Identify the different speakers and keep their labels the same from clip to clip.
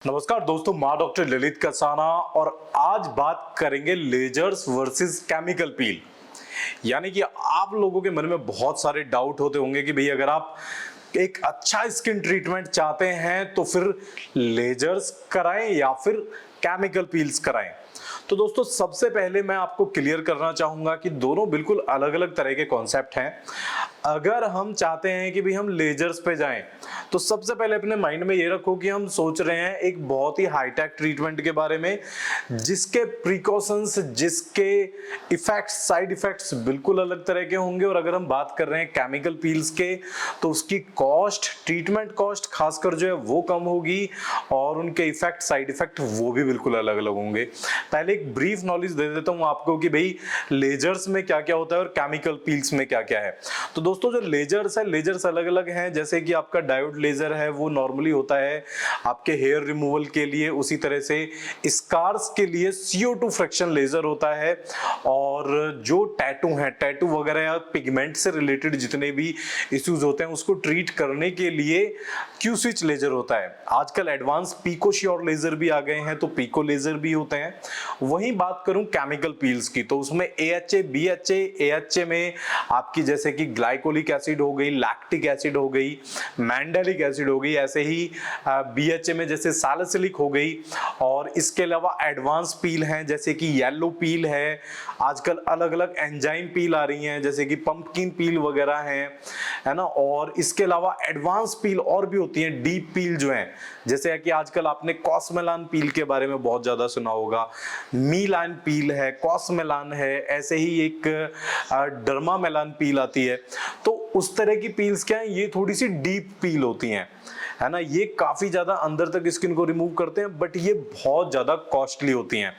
Speaker 1: नमस्कार दोस्तों, माँ डॉक्टर ललित कसाना और आज बात करेंगे लेजर्स वर्सेस केमिकल पील। यानी कि आप लोगों के मन में बहुत सारे डाउट होते होंगे कि भाई अगर आप एक अच्छा स्किन ट्रीटमेंट चाहते हैं तो फिर लेजर्स कराएं या फिर केमिकल पील्स कराएं। तो दोस्तों सबसे पहले मैं आपको क्लियर करना चाहूंगा कि दोनों बिल्कुल अलग अलग तरह के कॉन्सेप्ट हैं। अगर हम चाहते हैं कि भाई हम लेजर्स पे जाएं तो सबसे पहले अपने माइंड में ये रखो कि हम सोच रहे हैं एक बहुत ही हाईटेक ट्रीटमेंट के बारे में, जिसके प्रिकॉशंस, जिसके इफेक्ट्स, साइड इफेक्ट्स बिल्कुल अलग तरह के होंगे। और अगर हम बात कर रहे हैं केमिकल पील्स के तो उसकी कॉस्ट, ट्रीटमेंट कॉस्ट खासकर जो है वो कम होगी और उनके इफेक्ट, साइड इफेक्ट वो भी बिल्कुल अलग अलग होंगे। पहले एक ब्रीफ नॉलेज दे देता हूं आपको कि भाई लेजर्स में क्या क्या होता है और केमिकल पील्स में क्या क्या है। तो दोस्तों जो लेजर्स है, लेजर्स अलग अलग हैं। जैसे कि आपका डायोड लेजर है वो नॉर्मली होता है आपके हेयर रिमूवल के लिए, उसी तरह से स्कार्स के लिए CO2 फ्रैक्शन लेजर होता है। और जो टैटू है, टैटू वगैरह या पिगमेंट से रिलेटेड जितने भी इश्यूज होते हैं उसको ट्रीट करने के लिए क्यू स्विच लेजर होता है। आजकल एडवांस पीको श्योर लेजर भी आ गए हैं तो पीको लेजर भी होते हैं। वहीं बात करूं केमिकल पील्स की तो उसमें AHA, BHA, AHA में आपकी जैसे कि ग्लाइकोलिक एसिड हो गई, लैक्टिक एसिड हो गई, मैंडेलिक एसिड हो गई, ऐसे ही BHA में जैसे सैलिसिलिक हो गई। और इसके अलावा एडवांस पील हैं जैसे कि येलो पील है, आजकल अलग अलग एंजाइम पील आ रही हैं जैसे कि पंपकिन पील वगैरह है ना। और इसके अलावा एडवांस पील और भी होती हैं, डीप पील जो है, जैसे कि आजकल आपने कॉस्मेलान पील के बारे में बहुत ज्यादा सुना होगा, मीलान पील है, कॉस्मेलान है, ऐसे ही एक डर्मामेलान पील आती है। तो उस तरह की पील्स क्या है, ये थोड़ी सी डीप पील होती हैं, है ना। ये काफी ज्यादा अंदर तक स्किन को रिमूव करते हैं बट ये बहुत ज्यादा कॉस्टली होती हैं।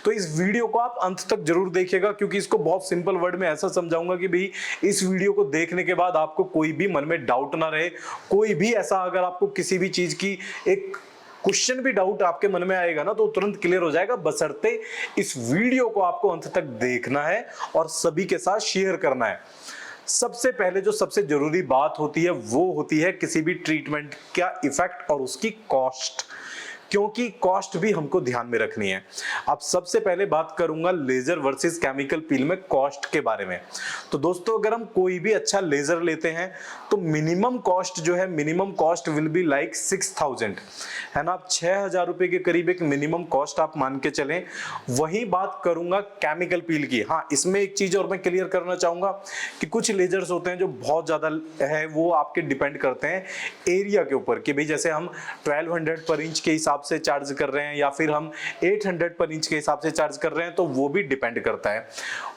Speaker 1: तो इस वीडियो को आप अंत तक जरूर देखिएगा क्योंकि इसको बहुत सिंपल वर्ड में ऐसा समझाऊंगा कि भाई इस वीडियो को देखने के बाद आपको कोई भी मन में डाउट ना रहे। कोई भी ऐसा अगर आपको किसी भी चीज की एक क्वेश्चन भी, डाउट आपके मन में आएगा ना तो तुरंत क्लियर हो जाएगा, बशर्ते इस वीडियो को आपको अंत तक देखना है और सभी के साथ शेयर करना है। सबसे पहले जो सबसे जरूरी बात होती है वो होती है किसी भी ट्रीटमेंट का इफेक्ट और उसकी कॉस्ट, क्योंकि कॉस्ट भी हमको ध्यान में रखनी है। अब सबसे पहले बात करूंगा लेजर वर्सेस केमिकल पील में कॉस्ट के बारे में। तो दोस्तों अगर हम कोई भी अच्छा लेजर लेते हैं तो मिनिमम कॉस्ट जो है, minimum cost will be like 6000, है ना। आप 6000 रुपए के करीब एक मिनिमम कॉस्ट आप मान के चलें। वही बात करूंगा केमिकल पील की। हाँ, इसमें एक चीज और मैं क्लियर करना चाहूंगा कि कुछ लेजर्स होते हैं जो बहुत ज्यादा है, वो आपके डिपेंड करते हैं एरिया के ऊपर कि भाई जैसे हम 1200 पर इंच के हिसाब से चार्ज कर रहे हैं या फिर हम 800 पर इंच के हिसाब से चार्ज कर रहे हैं, तो वो भी डिपेंड करता है।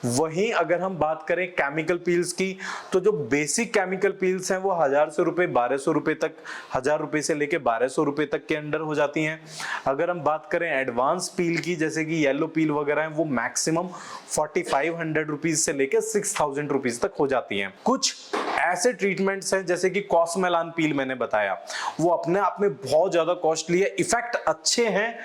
Speaker 1: वहीं अगर हम बात करें केमिकल पील्स की तो जो बेसिक केमिकल पील्स हैं वो 1000 से रुपए, 1200 रुपए तक, 1000 रुपए से लेके 1200 रुपए तक के अंडर हो जाती हैं। अगर हम बात करें एडवांस पील की जैसे कि येलो पील वगैरह है, वो मैक्सिमम 4500 रुपीज से लेके 6000 रुपीज तक हो जाती हैं। कुछ ऐसे ट्रीटमेंट्स हैं जैसे कि कॉस्मेलान पील मैंने बताया, वो अपने आप में बहुत ज्यादा कॉस्टली है। इफेक्ट अच्छे हैं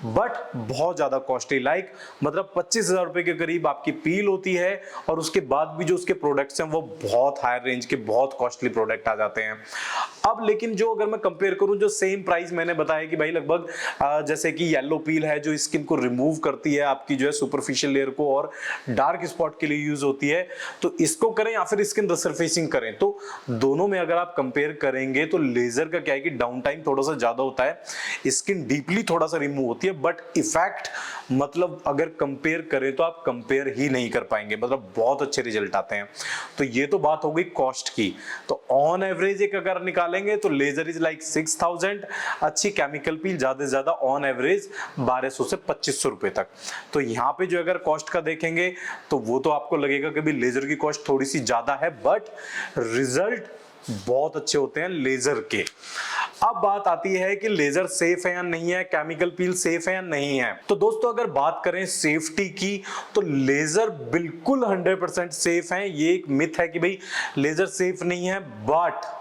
Speaker 1: बट बहुत ज्यादा कॉस्टली, लाइक मतलब 25,000 रुपए के करीब आपकी पील होती है और उसके बाद भी जो उसके प्रोडक्ट्स हैं वो बहुत हाई रेंज के, बहुत कॉस्टली प्रोडक्ट आ जाते हैं। अब लेकिन जो अगर मैं कंपेयर करूं, जो सेम प्राइस मैंने बताया कि भाई लगभग जैसे कि येलो पील है जो स्किन को रिमूव करती है आपकी जो है सुपरफिशियल लेयर को और डार्क स्पॉट के लिए यूज होती है, तो इसको करें या फिर स्किन रिसरफेसिंग करें, तो दोनों में अगर आप कंपेयर करेंगे तो लेजर का क्या है कि डाउन टाइम थोड़ा सा ज्यादा होता है, स्किन डीपली थोड़ा सा रिमूव होती है, बट इफेक्ट मतलब अगर कंपेयर करें तो आप कंपेयर ही नहीं कर पाएंगे, मतलब बहुत अच्छे रिजल्ट आते हैं। तो ये तो बात हो गई कॉस्ट की। तो ऑन एवरेज एक अगर निकालेंगे तो लेजर इज लाइक 6000, अच्छी केमिकल पील ज्यादा से ज्यादा ऑन एवरेज 1200 से 2500 रुपए तक। तो यहाँ पे जो अगर कॉस्ट का देखेंगे तो वो तो आपको लगेगा कि भी लेजर की कॉस्ट थोड़ी सी ज्यादा है बट रिजल्ट बहुत अच्छे होते हैं लेजर के। अब बात आती है कि लेजर सेफ है या नहीं है, केमिकल पील सेफ है या नहीं है। तो दोस्तों अगर बात करें सेफ्टी की तो लेजर बिल्कुल 100% सेफ है। ये एक मिथ है कि भाई लेजर सेफ नहीं है, बट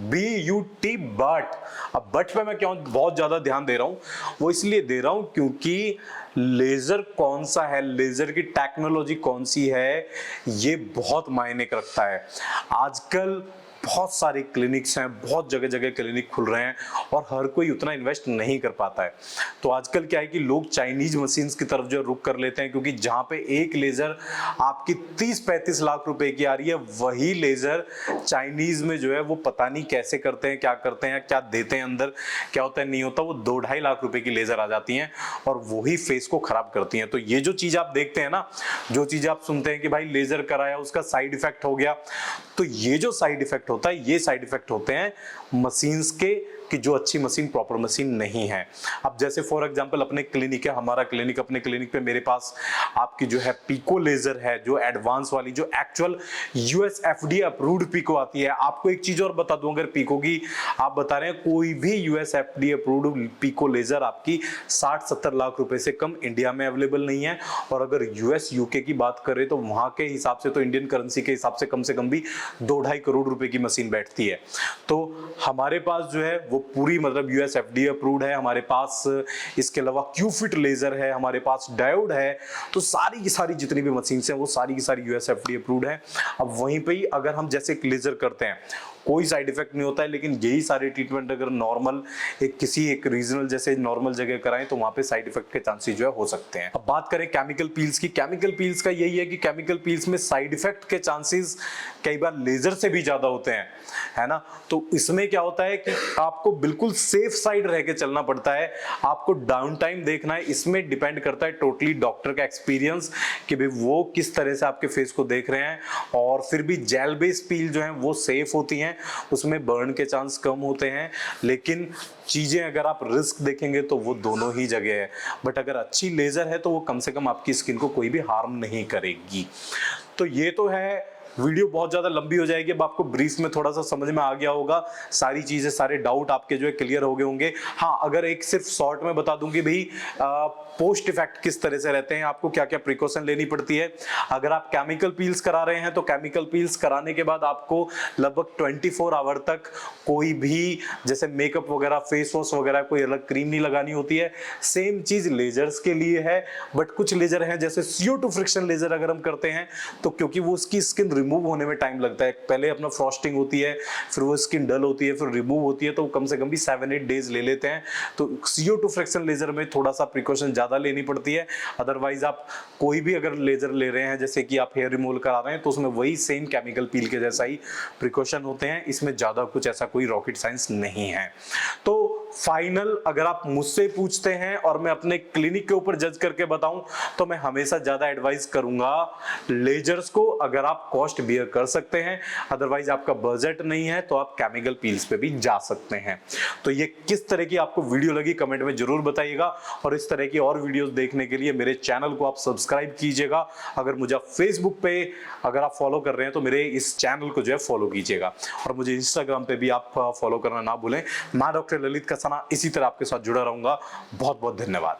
Speaker 1: BUT बट, अब बट पे मैं क्यों बहुत ज्यादा ध्यान दे रहा हूं, वो इसलिए दे रहा हूं क्योंकि लेजर कौन सा है, लेजर की टेक्नोलॉजी कौन सी है, ये बहुत मायने रखता है। आजकल बहुत सारे क्लिनिक्स हैं, बहुत जगह जगह क्लिनिक खुल रहे हैं और हर कोई उतना इन्वेस्ट नहीं कर पाता है। तो आजकल क्या है कि लोग चाइनीज मशीन्स की तरफ जो रुख कर लेते हैं, क्योंकि जहां पे एक लेजर आपकी 30-35 लाख रुपए की आ रही है, वही लेजर चाइनीज में जो है वो पता नहीं कैसे करते हैं, क्या देते हैं अंदर, क्या होता है नहीं होता, वो 2-2.5 लाख रुपए की लेजर आ जाती हैं और वही फेस को खराब करती हैं। तो ये जो चीज आप देखते हैं ना, जो चीज आप सुनते हैं कि भाई लेजर कराया उसका साइड इफेक्ट हो गया, तो ये जो साइड इफेक्ट होता है, ये साइड इफेक्ट होते हैं मशीन्स के, कि जो अच्छी मशीन, प्रॉपर मशीन नहीं है। अब जैसे फॉर एग्जांपल अपने क्लिनिक है, हमारा क्लिनिक, अपने क्लिनिक पे मेरे पास आपकी जो है पिको लेजर है, जो एडवांस वाली, जो actual US FDA approved pico आती है। आपको एक चीज और बता दूं, अगर पिको की आप बता रहे हैं, कोई भी US FDA approved pico laser आपकी 60-70 लाख रुपए से कम इंडिया में अवेलेबल नहीं है। और अगर यूएस यूके की बात करें तो वहां के हिसाब से, तो इंडियन करेंसी के हिसाब से कम भी 2-2.5 करोड़ रुपए की मशीन बैठती है। तो हमारे पास जो है वो पूरी मतलब यूएस एफडीए अप्रूव्ड है हमारे पास। इसके अलावा क्यूफिट लेजर है हमारे पास, डायोड है। तो सारी की सारी जितनी भी मशीन्स हैं वो सारी की सारी यूएस एफडीए अप्रूव्ड है। अब वहीं पे ही अगर हम जैसे एक लेजर करते हैं, कोई साइड इफेक्ट नहीं होता है, लेकिन यही सारे ट्रीटमेंट अगर नॉर्मल किसी एक रीजनल जैसे नॉर्मल जगह कराएं तो वहां पे साइड इफेक्ट के चांसेस जो है हो सकते हैं। अब बात करें केमिकल पील्स की, केमिकल पील्स का यही है कि केमिकल पील्स में साइड इफेक्ट के चांसेस कई बार लेजर से भी ज्यादा होते हैं, है ना। तो इसमें क्या होता है कि आपको बिल्कुल सेफ साइड रह के चलना पड़ता है, आपको डाउन टाइम देखना है। इसमें डिपेंड करता है टोटली डॉक्टर का एक्सपीरियंस कि भाई वो किस तरह से आपके फेस को देख रहे हैं। और फिर भी जेल बेस्ड पील जो है वो सेफ होती हैं, उसमें बर्न के चांस कम होते हैं। लेकिन चीजें अगर आप रिस्क देखेंगे तो वो दोनों ही जगह है। बट अगर अच्छी लेजर है तो वो कम से कम आपकी स्किन को कोई भी हार्म नहीं करेगी। तो ये तो है, वीडियो बहुत ज्यादा लंबी हो जाएगी। अब आपको ब्रीफ में थोड़ा सा समझ में आ गया होगा, सारी चीजें, सारे डाउट आपके जो है क्लियर हो गए होंगे। हाँ, अगर एक सिर्फ शॉर्ट में बता दूंगी भाई पोस्ट इफेक्ट किस तरह से रहते हैं, आपको क्या क्या प्रिकॉशन लेनी पड़ती है। अगर आप केमिकल पील्स करा रहे हैं तो केमिकल पील्स कराने के बाद आपको लगभग 24 आवर तक कोई भी जैसे मेकअप वगैरह, फेस वॉश वगैरह, कोई अलग क्रीम नहीं लगानी होती है। सेम चीज लेजर्स के लिए है, बट कुछ लेजर हैं जैसे CO2 फ्रिक्शन लेजर अगर हम करते हैं तो क्योंकि वो उसकी स्किन रिमूव होने में टाइम लगता है, पहले अपना फ्रॉस्टिंग होती है, फिर वो स्किन डल होती है, फिर रिमूव होती है, तो कम से कम भी 7-8 डेज ले लेते हैं। तो CO2 फ्रिक्शन लेजर में थोड़ा सा प्रिकॉशन ज्यादा लेनी पड़ती है। अदरवाइज आप कोई भी अगर लेजर ले रहे हैं, जैसे कि आप हेयर रिमूवल करा रहे हैं, तो उसमें वही सेम केमिकल पील के जैसा ही प्रिकॉशन होते हैं। इसमें ज्यादा कुछ ऐसा कोई रॉकेट साइंस नहीं है। तो फाइनल अगर आप मुझसे पूछते हैं और मैं अपने क्लिनिक के ऊपर जज करके बताऊं तो मैं हमेशा ज्यादा एडवाइस करूंगा लेजर्स को, अगर आप कॉस्ट बियर कर सकते हैं। अदरवाइज आपका बजट नहीं है तो आप केमिकल पील्स पे भी जा सकते हैं। तो ये किस तरह की आपको वीडियो लगी कमेंट में जरूर बताइएगा, और इस तरह की और वीडियोस देखने के लिए मेरे चैनल को आप सब्सक्राइब कीजिएगा। अगर मुझे फेसबुक पे अगर आप फॉलो कर रहे हैं तो मेरे इस चैनल को जो है फॉलो कीजिएगा, और मुझे इंस्टाग्राम पे भी आप फॉलो करना ना भूलें। मैं डॉक्टर ललित कसाना इसी तरह आपके साथ जुड़ा रहूंगा। बहुत बहुत धन्यवाद।